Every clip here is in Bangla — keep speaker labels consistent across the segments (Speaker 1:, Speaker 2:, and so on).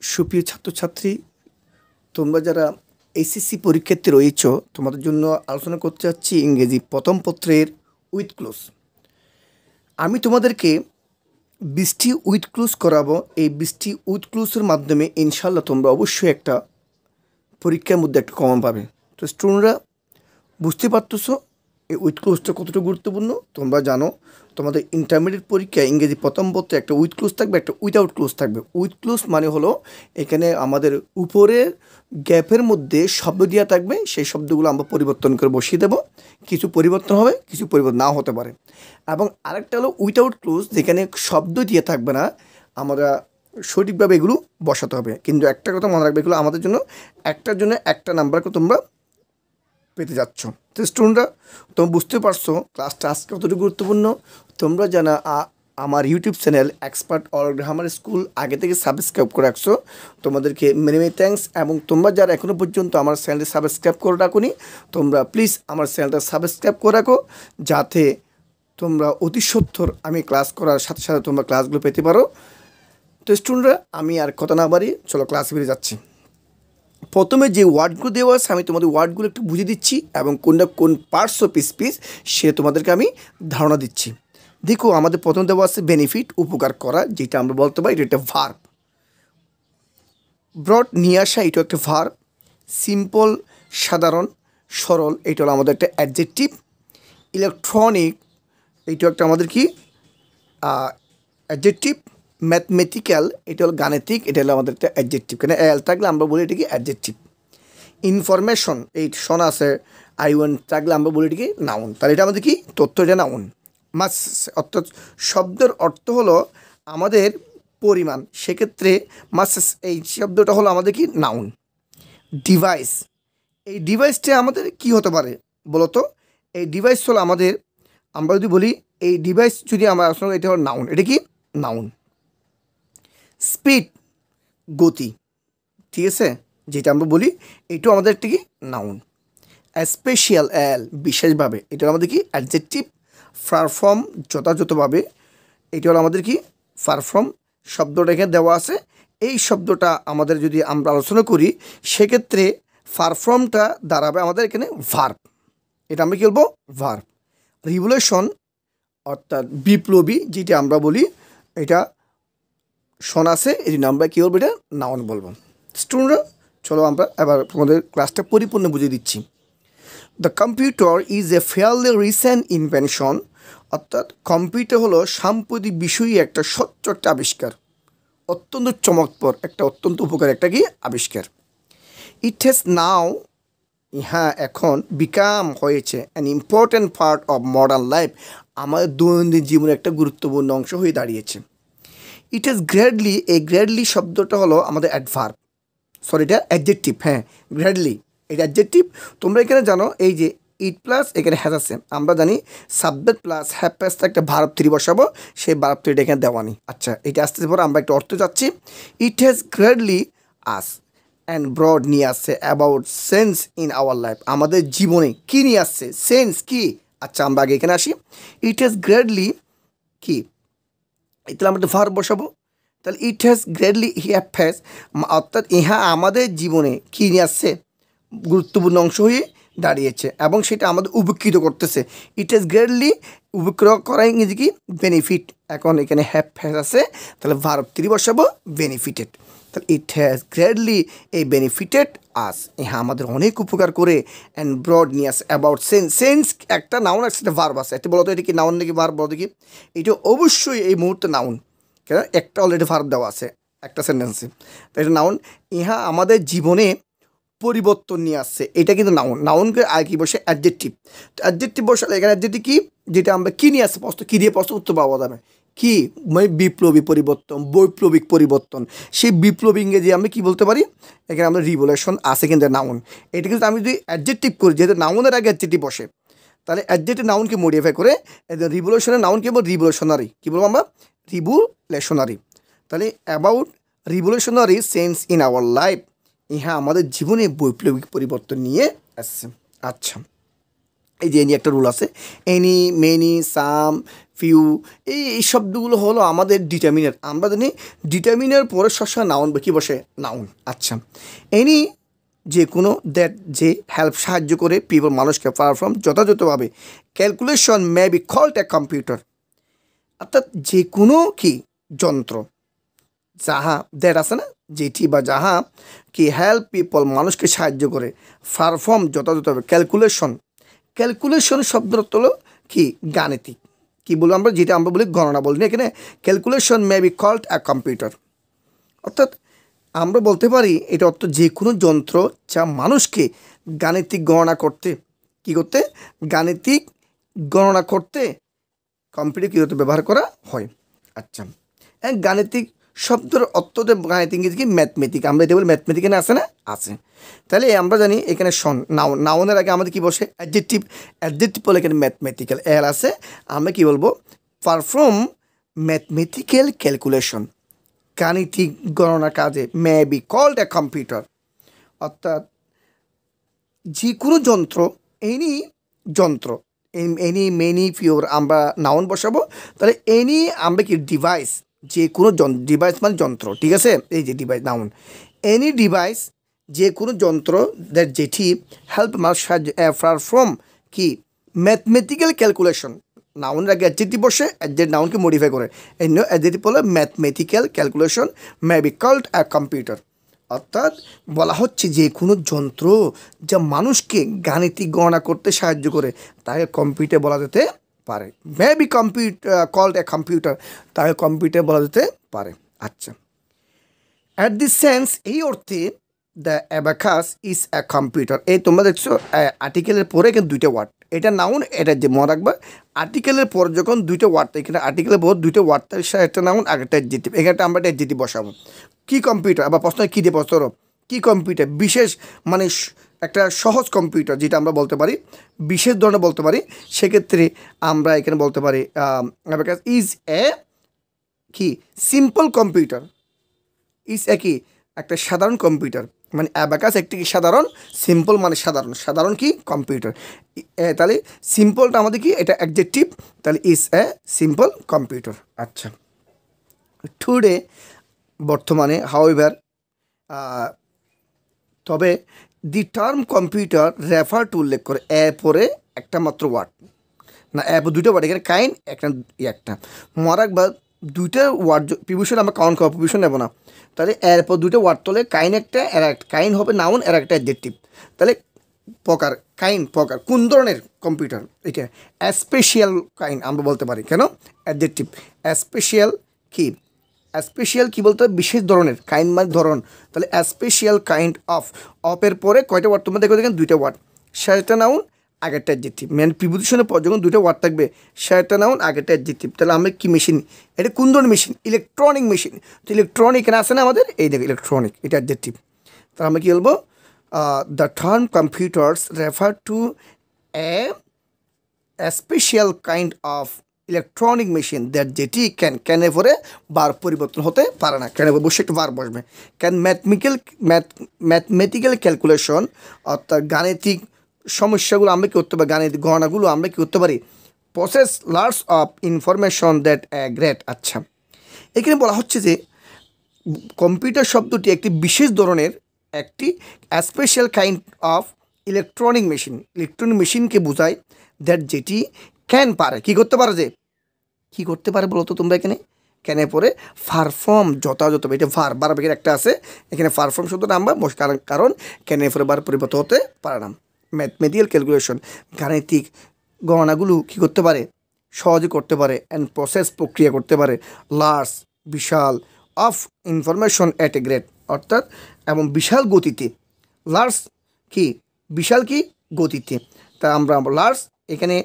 Speaker 1: সুপ্রিয় ছাত্রছাত্রী, তোমরা যারা এইচএসসি পরীক্ষার্থী রয়েছ, তোমাদের জন্য আলোচনা করতে যাচ্ছি ইংরেজি প্রথম পত্রের উইথ ক্লোজ। আমি তোমাদেরকে 20টি উইথ ক্লোজ করাবো। এই 20টি উইথ ক্লোজের মাধ্যমে ইনশাল্লাহ তোমরা অবশ্যই একটা পরীক্ষার মধ্যে একটা কমন পাবে। তো স্টুডেন্টরা বুঝতে পারতেছো এই উইথ ক্লোজটা কতটা গুরুত্বপূর্ণ। তোমরা জানো তোমাদের ইন্টারমিডিয়েট পরীক্ষায় ইংরেজি প্রথম পত্রে একটা উইথ ক্লোজ থাকবে, একটা উইথাউট ক্লোজ থাকবে। উইথ ক্লোজ মানে হলো এখানে আমাদের উপরের গ্যাপের মধ্যে শব্দ দেওয়া থাকবে, সেই শব্দগুলো আমরা পরিবর্তন করে বসিয়ে দেবো। কিছু পরিবর্তন হবে, কিছু পরিবর্তন নাও হতে পারে। এবং আরেকটা হলো উইথাউট ক্লোজ, যেখানে শব্দ দিয়ে থাকবে না, আমরা সঠিকভাবে এগুলো বসাতে হবে। কিন্তু একটা কথা মনে রাখবে, এগুলো আমাদের জন্য একটার জন্য একটা নাম্বারকে তোমরা পেতে যাচ্ছ। তো স্টুডেন্টরা তোমরা বুঝতে পারছো ক্লাসটা আজকে কতটুকু গুরুত্বপূর্ণ। তোমরা জানা আমার YouTube channel expert all grammar school আগে থেকে সাবস্ক্রাইব করে রাখছো, তোমাদেরকে মেনি মেনি থ্যাঙ্কস। এবং তোমরা যারা এখনও পর্যন্ত আমার চ্যানেলটি সাবস্ক্রাইব করে রাখোনি, তোমরা প্লিজ আমার চ্যানেলটা সাবস্ক্রাইব করে রাখো, যাতে তোমরা অতি সত্বর আমি ক্লাস করার সাথে সাথে তোমরা ক্লাসগুলো পেতে পারো। তো স্টুডেন্টরা আমি আর কথা না বাড়ি, চলো ক্লাসে বেরিয়ে যাচ্ছি। প্রথমে যে ওয়ার্ডগুলো দেওয়া আছে আমি তোমাদের ওয়ার্ডগুলো একটু বুঝিয়ে দিচ্ছি এবং কোনটা কোন পার্টস অফ স্পিচ সে তোমাদেরকে আমি ধারণা দিচ্ছি। দেখো, আমাদের প্রথম দেওয়া আছে বেনিফিট, উপকার করা, যেটা আমরা বলতে পারি এটা একটা ভার্ব। ব্রড, নিয়ে আসা, এটাও একটা ভার্ব। সিম্পল, সাধারণ, সরল, এটা হলো আমাদের একটা অ্যাডজেক্টিভ। ইলেকট্রনিক, এইটাও একটা আমাদের কি অ্যাডজেক্টিভ। ম্যাথমেটিক্যাল, এটা হলো গাণিতিক, এটা হলো আমাদের একটা অ্যাডজেক্টিভ। কেন এল থাকলে আমরা বলি এটাকে অ্যাডজেক্টিভ। ইনফরমেশন, এই শোনা আছে আই ওয়ান থাকলে আমরা বলি এটাকে নাউন। তাহলে এটা আমাদের কি তথ্য, এটা নাউন। মাস অর্থাৎ শব্দের অর্থ হলো আমাদের পরিমাণ, সেক্ষেত্রে মাস এই শব্দটা হলো আমাদের কি নাউন। ডিভাইস, এই ডিভাইসটা আমাদের কি হতে পারে বলতো? এই ডিভাইস হলো আমাদের, আমরা যদি বলি এই ডিভাইস যদি আমরা আসলে এটা হলো নাউন, এটা কি নাউন। স্পিড, গতি, ঠিক আছে, যেটা আমরা বলি এটাও আমাদের একটা কি নাউন। স্পেশাল, এল বিশেষভাবে, এটা আমাদের কি অ্যাডজেক্টিভ। পারফর্ম, যথাযথভাবে, এটা হলো আমাদের কি পারফর্ম। শব্দটা এখানে দেওয়া আছে, এই শব্দটা আমাদের যদি আমরা আলোচনা করি সেক্ষেত্রে পারফর্মটা দাঁড়াবে আমাদের এখানে ভার্ব, এটা আমরা কি বলবো ভার্ব। রিভলিউশন অর্থাৎ বিপ্লবী, যেটা আমরা বলি এটা শোন আছে, এই জন্য আমরা কী বলবো এটা নাউন বলবো। স্টুডেন্টরা চলো আমরা এবার তোমাদের ক্লাসটা পরিপূর্ণ বুঝিয়ে দিচ্ছি। The computer is a fairly recent invention, অর্থাৎ কম্পিউটার হলো সাম্প্রতিক বিষয়ে একটা স্বচ্ছ একটা আবিষ্কার, অত্যন্ত চমকপ্রদ একটা অত্যন্ত উপকার একটা কি আবিষ্কার। ইট হ্যাজ নাও, ইহা এখন, বিকাম হয়েছে an important part of modern life, আমাদের দৈনন্দিন জীবনের একটা গুরুত্বপূর্ণ অংশ হয়ে দাঁড়িয়েছে। ইট হ্যাজ গ্রেডলি, এই গ্রেডলি শব্দটা হলো আমাদের অ্যাডভার্ব, সরি এটা অ্যাডজেক্টিভ। হ্যাঁ, গ্রেডলি এটা অ্যাডজেক্টিভ। তোমরা এখানে জানো এই যে ইট প্লাস এখানে হ্যাজ আছে, আমরা জানি সাবজেক্ট প্লাস হ্যাভ প্লাস একটা ভার্ব থ্রি বসাবো, সেই ভার্ব থ্রিটা এখানে দেওয়া নেই। আচ্ছা, এটা আসতে পরে আমরা একটা অর্থ চাচ্ছি। It has greatly us and broad, নিয়ে আসছে about sense in our life, আমাদের জীবনে কী নিয়ে আসছে, সেন্স কি। আচ্ছা, আমরা আগে এখানে আসি। ইট হ্যাজ গ্রেডলি কি, তাহলে আমরা একটা ভার্ব বসাবো। তাহলে ইট হ্যাজ গ্রেডলি হ্যাজ, অর্থাৎ ইহা আমাদের জীবনে কী নিয়ে আসছে, গুরুত্বপূর্ণ অংশ হয়ে দাঁড়িয়েছে এবং সেটা আমাদের উপকৃত করতেছে। ইট হ্যাজ গ্রেডলি, উপকৃত করা ইংরেজি কি বেনিফিট। এখন এখানে হ্যাজ আছে, তাহলে ভার্ব থ্রি বসাবো বেনিফিটেড। তাহলে ইট হ্যাজ গ্রেডলি এই বেনিফিটেড আস, ইহা আমাদের অনেক উপকার করে। অ্যান্ড ব্রড নিয়ে আসে অ্যাবাউট সেন্স, সেন্স একটা নাউন আছে, একটা ভার্ব আছে। একটা বলো তো এটা কি নাউন নাকি ভার্ব, বলো দেখি। এটা অবশ্যই এই মুহূর্তে নাউন, কেন একটা অলরেডি ভার্ব দেওয়া আছে একটা সেন্টেন্সে, তো এটা নাউন। ইহা আমাদের জীবনে পরিবর্তন নিয়ে আসছে, এটা কিন্তু নাউন। নাউনকে আর কি বসে অ্যাডজেক্টিভ। তো অ্যাডজেক্টিভ বসালে এখানে অ্যাডজেক্টিভ কি, যেটা আমরা কী নিয়ে আসছে, প্রশ্ন কী দিয়ে প্রশ্ন উত্তর পাওয়া যাবে কি, মানে বিপ্লবী পরিবর্তন, বৈপ্লবিক পরিবর্তন। সেই বিপ্লবী ইংরেজি আমরা কী বলতে পারি, এখানে আমরা রিভলিউশন আছে কিন্তু নাউন। এটা কিন্তু আমি যদি অ্যাডজেক্টিভ করি, যেহেতু নাউনের আগে অ্যাডজেক্টিভ বসে, তাহলে অ্যাডজেক্টিভ নাউনকে মডিফাই করে রিভলিউশনের নাউনকে বলবো রিভলিউশনারি, কী বলবো আমরা রিভলিউশনারি। তাহলে about revolutionary sense in our life, ইহা আমাদের জীবনে বৈপ্লবিক পরিবর্তন নিয়ে আসছে। আচ্ছা, এই যে এনি একটা রুল আছে, এনি, মেনি, সাম, ফিউ, এই শব্দগুলো হলো আমাদের ডিটারমিনার। আমরা জানি ডিটারমিনার পরে সবসময় নাউন কি বসে, নাউন। আচ্ছা, এনি যে কোনো দ্যাট যে হেল্প সাহায্য করে পিপল মানুষকে পারফর্ম যথাযথভাবে calculation may be called a computer, অর্থাৎ যে কোনো কি যন্ত্র যাহা দ্যাট আছে না, যেটি বা যাহা কি হেল্প পিপল মানুষকে সাহায্য করে পারফর্ম যথাযথভাবে ক্যালকুলেশন। ক্যালকুলেশন শব্দের অর্থ হলো কি গাণিতিক, কি বলবো আমরা, যেটা আমরা বলি গণনা বলি না এখানে, calculation may be called a computer. অর্থাৎ আমরা বলতে পারি এটা অর্থ যে কোনো যন্ত্র যা মানুষকে গাণিতিক গণনা করতে, কি করতে, গাণিতিক গণনা করতে কম্পিউটার কী করতে ব্যবহার করা হয়। আচ্ছা, গাণিতিক শব্দের অর্থতে গাণিতিক ইংরেজি কি ম্যাথমেটিক, আমরা এটা বলি ম্যাথমেটিক, এখানে আছে না, আছে। তাহলে আমরা জানি এখানে শন নাউন, নাউনের আগে আমাদের কি বসে অ্যাডজেক্টিভ, অ্যাডজেক্টিভ বলে এখানে ম্যাথমেটিক্যাল এল আছে, আমরা কি বলবো পারফর্ম ম্যাথমেটিক্যাল ক্যালকুলেশন, গাণিতিক গণনা কাজে may be called a computer. অর্থাৎ যে কোনো যন্ত্র, এনি যন্ত্র, এনি, মেনি, ফিওর আমরা নাউন বসাবো, তাহলে এনি আমরা কি ডিভাইস, যে কোনো ডিভাইস মানে যন্ত্র, ঠিক আছে, এই যে ডিভাইস নাউন, এনি ডিভাইস যে কোনো যন্ত্র দ্যাট যেটি হেল্প মানুষ সাহায্য পারফর্ম কি ম্যাথমেটিক্যাল ক্যালকুলেশন, নাউনের আগে অ্যাডজেক্টিভ বসে অ্যাডজেক্ট নাউনকে মডিফাই করে, এই অ্যাডজেক্টিভ হলো mathematical calculation may be called a computer. অর্থাৎ বলা হচ্ছে যে কোনো যন্ত্র যা মানুষকে গাণিতিক গণনা করতে সাহায্য করে তাকে কম্পিউটার বলা যেতে পারে, may be called a computer, তাকে কম্পিউটার বলা যেতে পারে। আচ্ছা, অ্যাট দিস সেন্স, এই অর্থে the abacus is a computer. এই তোমরা দেখছো আর্টিকেলের পরে কিন্তু দুইটা ওয়ার্ড, এটা নাউন, এটা যে মনে রাখবা আর্টিকেলের পর যখন দুইটা ওয়ার্ড, এখানে আর্টিকেলের পর দুইটা ওয়ার্ড থাকে, একটা নাউন আগেরটা অ্যাডজেক্টিভ, এখানটা আমরা অ্যাডজেক্টিভ বসাবো। কি কম্পিউটার, আবার প্রশ্ন কী দিয়ে প্রশ্ন, কী কম্পিউটার, বিশেষ মানে একটা সহজ কম্পিউটার যেটা আমরা বলতে পারি, বিশেষ ধরনের বলতে পারি, সেক্ষেত্রে আমরা এখানে বলতে পারি অ্যাবাকাস ইজ এ কি সিম্পল কম্পিউটার, ইজ এ কি একটা সাধারণ কম্পিউটার, মানে অ্যাবাকাস একটি কি সাধারণ, সিম্পল মানে সাধারণ, সাধারণ কি কম্পিউটার। তাহলে সিম্পলটা আমাদের কি এটা অ্যাডজেক্টিভ, তাহলে ইজ এ সিম্পল কম্পিউটার। আচ্ছা, টুডে বর্তমানে হাউএভার তবে the term computer refer to উল্লেখ করে এরপরে একটা মাত্র ওয়ার্ড, না এরপর দুইটা ওয়ার্ড, এখানে কাইন একটা মরাক বা দুইটা ওয়ার্ড প্রিভিউশন আমরা কাউন্ট করবো, প্রিভিউশন নেবো না, তাহলে এরপর দুটো ওয়ার্ড তোলে, কাইন একটা এর একটা, কাইন হবে নাউন এর একটা অ্যাডজেক্টিভ। তাহলে প্রকার, কাইন প্রকার, কোন ধরনের কম্পিউটার, এটা স্পেশাল কাইন আমরা বলতে পারি, কেন অ্যাডজেক্টিভ, স্পেশাল কি, স্পেশাল কী বলতে হবে বিশেষ ধরনের, কাইন্ড মানে ধরন, তাহলে স্পেশাল কাইন্ড অফের পরে কয়টা ওয়ার্ড তোমরা দেখো, দেখেন দুইটা ওয়ার্ড, সেটা নাউন আগেরটা অ্যাডজেক্টিভ, মানে প্রিপোজিশনের পর যখন দুটো ওয়ার্ড থাকবে সেটা নাউন আগেরটা অ্যাডজেক্টিভ। তাহলে আমরা কি মেশিন, এটা কোন ধরনের মেশিন, ইলেকট্রনিক মেশিন, তো ইলেকট্রনিক এখানে আসে না আমাদের, এই দেখো ইলেকট্রনিক, এটা অ্যাডজেক্টিভ। তাহলে আমরা কী বলবো, the term computers refer to a special kind of electronic machine that যেটি ক্যানের পরে বার পরিবর্তন হতে পারে না, ক্যানের বসে একটু বার বসবে, ক্যান ম্যাথমেটিক্যাল ক্যালকুলেশন, অর্থাৎ গাণিতিক সমস্যাগুলো আমরা কী করতে পারি, গাণিতিক গণনাগুলো আমরা কী করতে পারি, process large of information that great. আচ্ছা, এখানে বলা হচ্ছে যে কম্পিউটার শব্দটি একটি বিশেষ ধরনের, একটি স্পেশাল কাইন্ড অফ ইলেকট্রনিক মেশিনকে বোঝায় দ্যাট যেটি ক্যান পারে, কী করতে পারে, যে কী করতে পারে বলো তো তোমরা, এখানে ক্যানে পরে পারফর্ম যথাযথ, এটা বার বেগের একটা আছে, এখানে পারফর্ম শব্দটা আমরা কারণ ক্যানে পরে বার পরিবর্তন হতে পারে না। ম্যাথমেটিক্যাল ক্যালকুলেশন, গাণিতিক গণনাগুলো কী করতে পারে, সহজে করতে পারে, অ্যান্ড প্রসেস প্রক্রিয়া করতে পারে, লার্জ বিশাল, of information at a great, অর্থাৎ এবং বিশাল গতিতে, লার্জ কি বিশাল কি গতিতে, তা আমরা লার্জ এখানে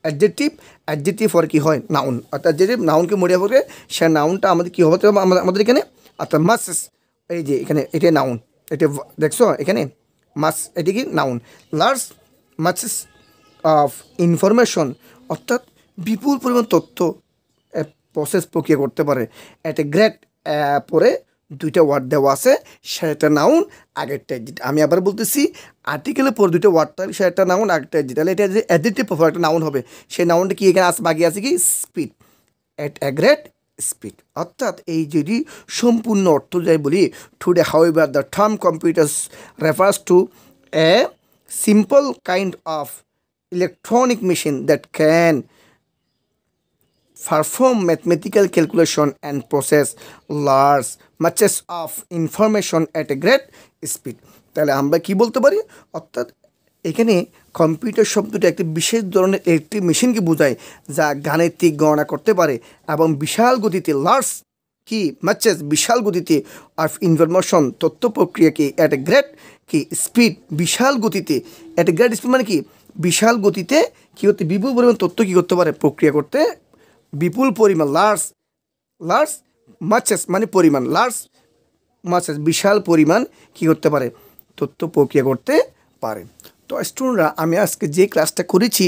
Speaker 1: অ্যাডজেক্টিভ পরে কী হয় নাউন, অর্থাৎ অ্যাডজেক্টিভ নাউনকে মডিফাই করে সে নাউনটা আমাদের কী হবে আমাদের এখানে, অর্থাৎ মাসেস, এই যে এখানে এটা নাউন, এটা দেখছো এখানে মাস, এটি কি নাউন, লার্জ মাসেস অফ ইনফরমেশন, অর্থাৎ বিপুল পরিমাণ তথ্য প্রসেস প্রক্রিয়া করতে পারে, এট এ গ্রেট পরে দুইটা ওয়ার্ড দেওয়া আছে, সেটা নাউন, আগেরটা অ্যাডজেক্টিভ। আমি আবার বলতেছি, আর্টিকেলের পর দুইটা ওয়ার্ড থাকবে, সেটা নাউন, আগেরটা অ্যাডজেক্টিভ। তাহলে এটা যে অ্যাডজেক্টিভ পর একটা নাউন হবে, সেই নাউনটা কি এখানে আছে, বাকি আছে কি speed, at a great speed. অর্থাৎ এই যদি সম্পূর্ণ অর্থ যাই বলি, today however the term computers refers to a simple kind of electronic machine that can perform mathematical calculation and process large matches of information at a great speed। তাহলে আমরা কি বলতে পারি, অর্থাৎ এখানে কম্পিউটার শব্দটা একটি বিশেষ ধরনের একটি মেশিনকে বোঝায় যা গাণিতিক গণনা করতে পারে এবং বিশাল গতিতে লার্জ কি ম্যাচেস বিশাল গতিতে অফ ইনফরমেশন তথ্য প্রক্রিয়াকে অ্যাট এ গ্রেট কি স্পিড বিশাল গতিতে অ্যাট এ গ্রেট স্পিড মানে কি বিশাল গতিতে কী করতে বিপুল পরিমাণ তথ্য কী করতে পারে প্রক্রিয়া করতে, বিপুল পরিমাণ লার্জ মাচেস মানে পরিমাণ, লার্জ মাচেস বিশাল পরিমাণ কী করতে পারে তথ্য প্রক্রিয়া করতে পারে। তো স্টুডেন্টরা আমি আজকে যে ক্লাসটা করেছি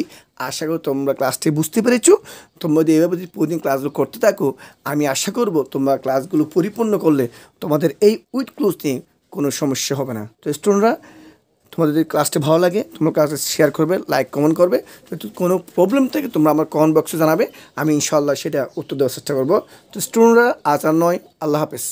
Speaker 1: আশা করি তোমরা ক্লাসটি বুঝতে পেরেছো। তোমরা যদি এভাবে যদি প্রতিদিন ক্লাসগুলো করতে থাকো আমি আশা করব তোমরা ক্লাসগুলো পরিপূর্ণ করলে তোমাদের এই উইথ ক্লোজ নিয়ে কোনো সমস্যা হবে না। তো স্টুডেন্টরা তোমাদের যদি ক্লাসটা ভালো লাগে তোমরা ক্লাসটা শেয়ার করবে, লাইক কমেন্ট করবে। যদি কোনো প্রবলেম থাকে তোমরা আমার কমেন্ট বক্সে জানাবে, আমি ইনশাআল্লাহ সেটা উত্তর দেওয়ার চেষ্টা করবো। তো স্টুডেন্টরা আজ আর নয়, আল্লাহ হাফেজ।